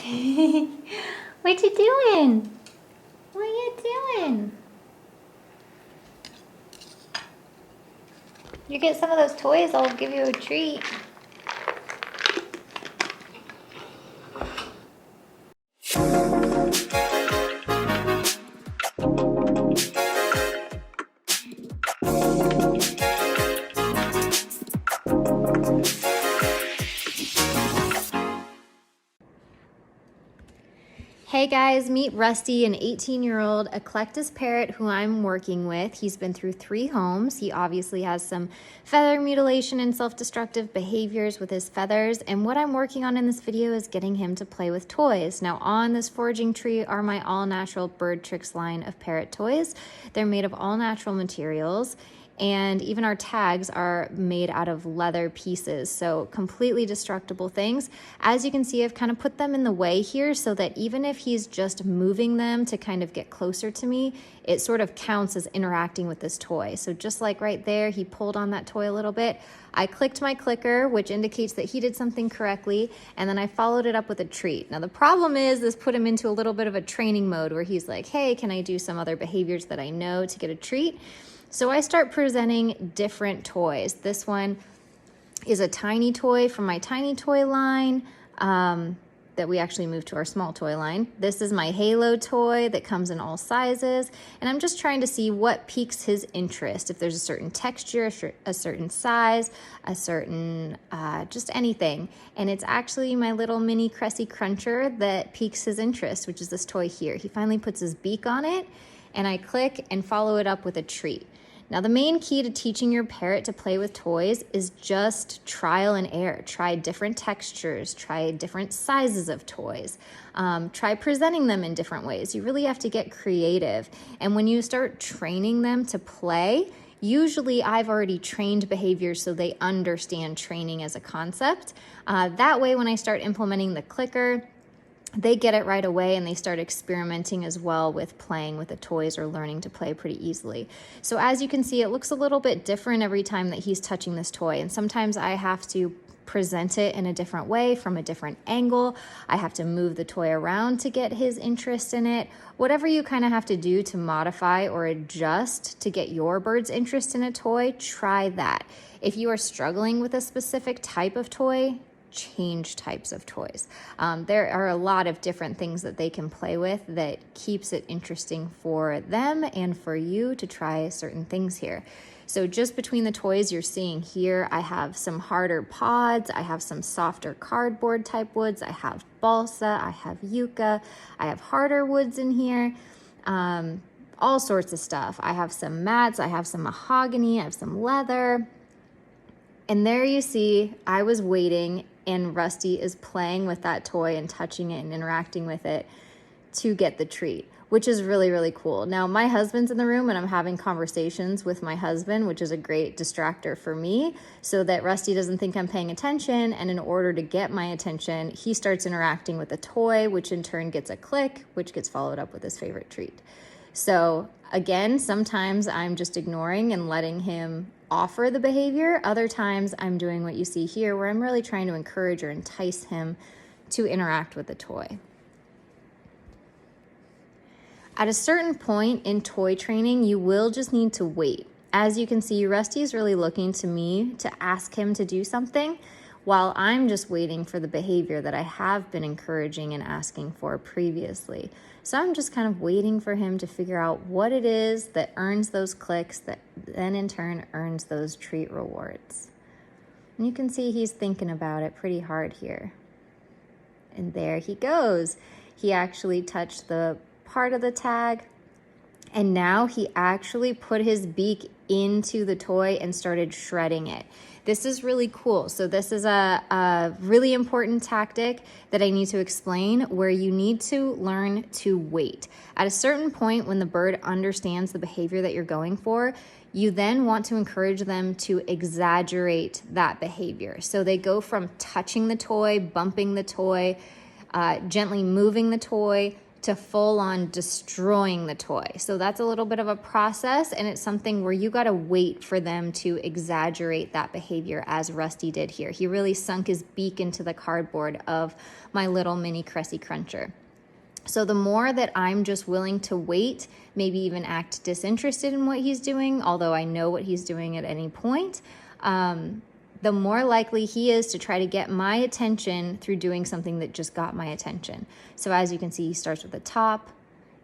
What you doing? What you doing? You get some of those toys, I'll give you a treat. Hey guys, meet Rusty, an 18-year-old Eclectus Parrot who I'm working with. He's been through 3 homes. He obviously has some feather mutilation and self-destructive behaviors with his feathers, and what I'm working on in this video is getting him to play with toys. Now on this foraging tree are my all-natural BirdTricks line of parrot toys. They're made of all-natural materials, and even our tags are made out of leather pieces, so completely destructible things. As you can see, I've kind of put them in the way here so that even if he's just moving them to kind of get closer to me, it sort of counts as interacting with this toy. So just like right there, he pulled on that toy a little bit. I clicked my clicker, which indicates that he did something correctly, and then I followed it up with a treat. Now the problem is this put him into a little bit of a training mode where he's like, hey, can I do some other behaviors that I know to get a treat? So I start presenting different toys. This one is a tiny toy from my tiny toy line that we actually moved to our small toy line. This is my halo toy that comes in all sizes. And I'm just trying to see what piques his interest. If there's a certain texture, a certain size, a certain, just anything. And it's actually my little mini CRESSI cruncher that piques his interest, which is this toy here. He finally puts his beak on it, and I click and follow it up with a treat. Now the main key to teaching your parrot to play with toys is just trial and error. Try different textures, try different sizes of toys, try presenting them in different ways. You really have to get creative. And when you start training them to play, usually I've already trained behaviors so they understand training as a concept. That way when I start implementing the clicker, they get it right away and they start experimenting as well with playing with the toys or learning to play pretty easily. So as you can see, it looks a little bit different every time that he's touching this toy. And sometimes I have to present it in a different way from a different angle. I have to move the toy around to get his interest in it. Whatever you kind of have to do to modify or adjust to get your bird's interest in a toy, try that. If you are struggling with a specific type of toy, change types of toys. There are a lot of different things that they can play with that keeps it interesting for them and for you to try certain things here. So just between the toys you're seeing here, I have some harder pods, I have some softer cardboard type woods, I have balsa, I have yucca, I have harder woods in here, all sorts of stuff. I have some mats, I have some mahogany, I have some leather. And there you see, I was waiting and Rusty is playing with that toy and touching it and interacting with it to get the treat, which is really, really cool. Now, my husband's in the room and I'm having conversations with my husband, which is a great distractor for me so that Rusty doesn't think I'm paying attention. And in order to get my attention, he starts interacting with the toy, which in turn gets a click, which gets followed up with his favorite treat. So again, sometimes I'm just ignoring and letting him offer the behavior. Other times I'm doing what you see here where I'm really trying to encourage or entice him to interact with the toy. At a certain point in toy training, you will just need to wait. As you can see, Rusty is really looking to me to ask him to do something while I'm just waiting for the behavior that I have been encouraging and asking for previously. So I'm just kind of waiting for him to figure out what it is that earns those clicks that then in turn earns those treat rewards. And you can see he's thinking about it pretty hard here. And there he goes. He actually touched the part of the tag, and now he actually put his beak into the toy and started shredding it. This is really cool. So this is a really important tactic that I need to explain where you need to learn to wait. At a certain point when the bird understands the behavior that you're going for, you then want to encourage them to exaggerate that behavior. So they go from touching the toy, bumping the toy, gently moving the toy, to full on destroying the toy. So that's a little bit of a process, and it's something where you got to wait for them to exaggerate that behavior, as Rusty did here. He really sunk his beak into the cardboard of my little mini CRESSI cruncher. So the more that I'm just willing to wait, maybe even act disinterested in what he's doing, although I know what he's doing at any point, the more likely he is to try to get my attention through doing something that just got my attention. So as you can see, he starts with the top.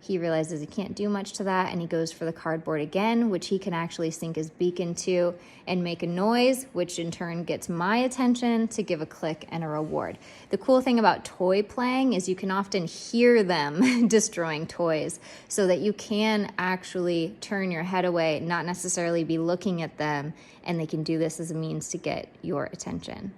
He realizes he can't do much to that, and he goes for the cardboard again, which he can actually sink his beak into and make a noise, which in turn gets my attention to give a click and a reward. The cool thing about toy playing is you can often hear them destroying toys, so that you can actually turn your head away, not necessarily be looking at them, and they can do this as a means to get your attention.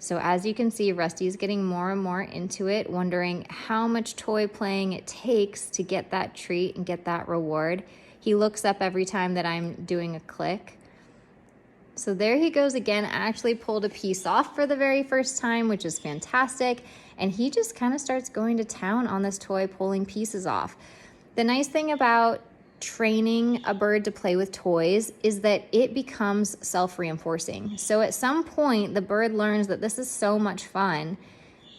So as you can see, Rusty's getting more and more into it, wondering how much toy playing it takes to get that treat and get that reward. He looks up every time that I'm doing a click. So there he goes again. I actually pulled a piece off for the very first time, which is fantastic. And he just kind of starts going to town on this toy, pulling pieces off. The nice thing about training a bird to play with toys is that it becomes self-reinforcing. So at some point, the bird learns that this is so much fun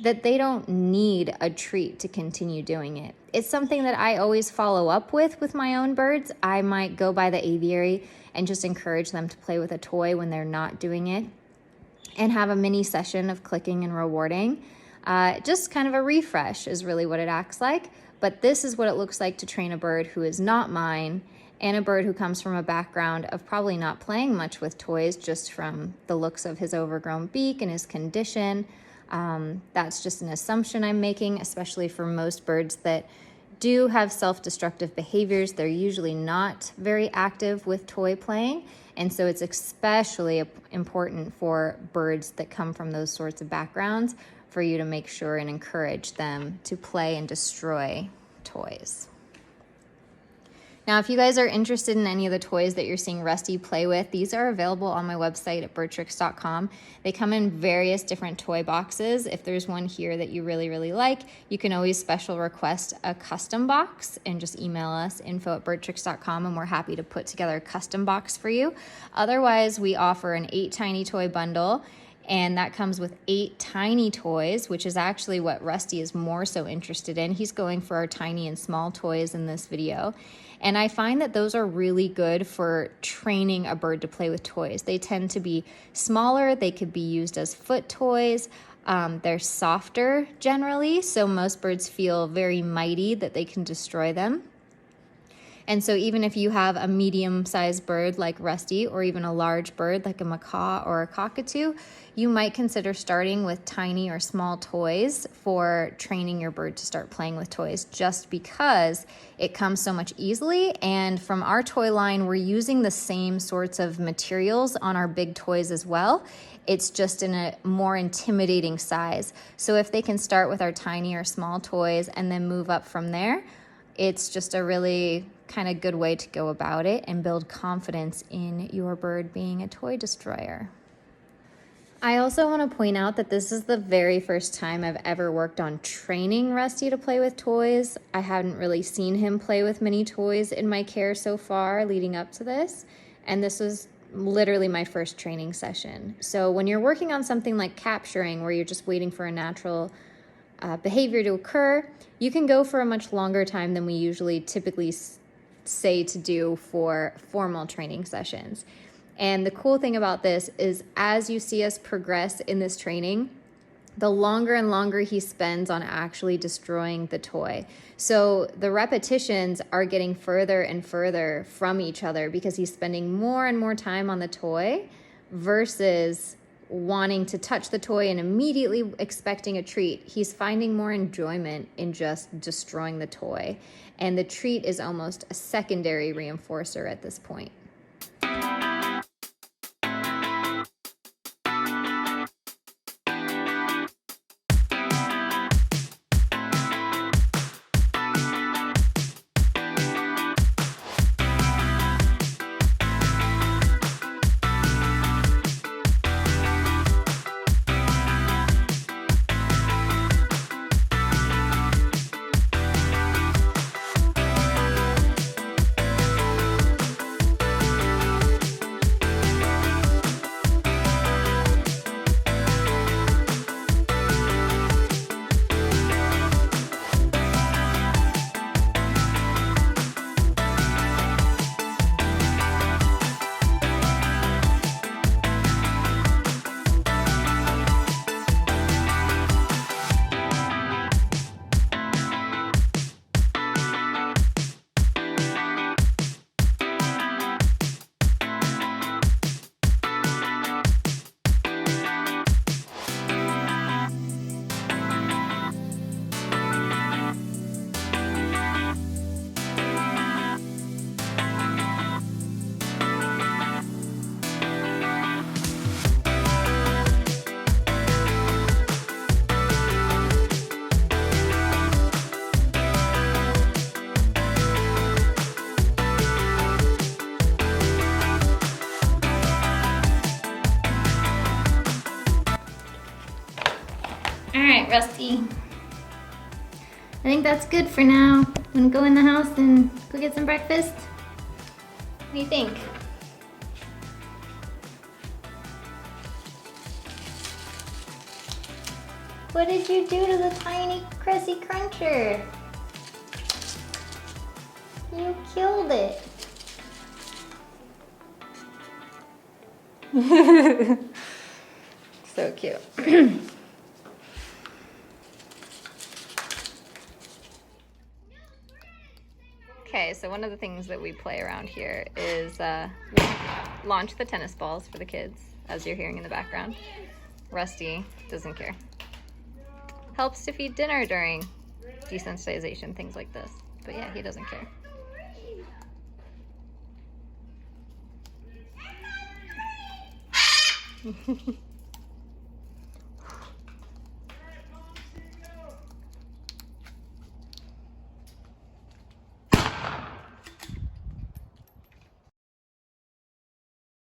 that they don't need a treat to continue doing it. It's something that I always follow up with my own birds. I might go by the aviary and just encourage them to play with a toy when they're not doing it, and have a mini session of clicking and rewarding. Just kind of a refresh is really what it acts like. But this is what it looks like to train a bird who is not mine, and a bird who comes from a background of probably not playing much with toys, just from the looks of his overgrown beak and his condition. That's just an assumption I'm making, especially for most birds that do have self-destructive behaviors. They're usually not very active with toy playing, and so it's especially important for birds that come from those sorts of backgrounds for you to make sure and encourage them to play and destroy toys. Now, if you guys are interested in any of the toys that you're seeing Rusty play with, these are available on my website at birdtricks.com. They come in various different toy boxes. If there's one here that you really, really like, you can always special request a custom box and just email us, info@birdtricks.com, and we're happy to put together a custom box for you. Otherwise, we offer an 8 tiny toy bundle, and that comes with 8 tiny toys, which is actually what Rusty is more so interested in. He's going for our tiny and small toys in this video. And I find that those are really good for training a bird to play with toys. They tend to be smaller. They could be used as foot toys. They're softer generally, so most birds feel very mighty that they can destroy them. And so even if you have a medium-sized bird like Rusty, or even a large bird like a macaw or a cockatoo, you might consider starting with tiny or small toys for training your bird to start playing with toys, just because it comes so much easily. And from our toy line, we're using the same sorts of materials on our big toys as well. It's just in a more intimidating size. So if they can start with our tiny or small toys and then move up from there, it's just a really kind of good way to go about it and build confidence in your bird being a toy destroyer. I also want to point out that this is the very first time I've ever worked on training Rusty to play with toys. I hadn't really seen him play with many toys in my care so far leading up to this, and this was literally my first training session. So when you're working on something like capturing, where you're just waiting for a natural behavior to occur, you can go for a much longer time than we usually typically say to do for formal training sessions. And the cool thing about this is, as you see us progress in this training, the longer and longer he spends on actually destroying the toy. So the repetitions are getting further and further from each other because he's spending more and more time on the toy versus wanting to touch the toy and immediately expecting a treat. He's finding more enjoyment in just destroying the toy. And the treat is almost a secondary reinforcer at this point. All right, Rusty. I think that's good for now. I'm gonna go in the house and go get some breakfast. What do you think? What did you do to the tiny CRESSI cruncher? You killed it. So cute. Okay, so one of the things that we play around here is launch the tennis balls for the kids, as you're hearing in the background. Rusty doesn't care. Helps to feed dinner during desensitization, things like this. But yeah, he doesn't care.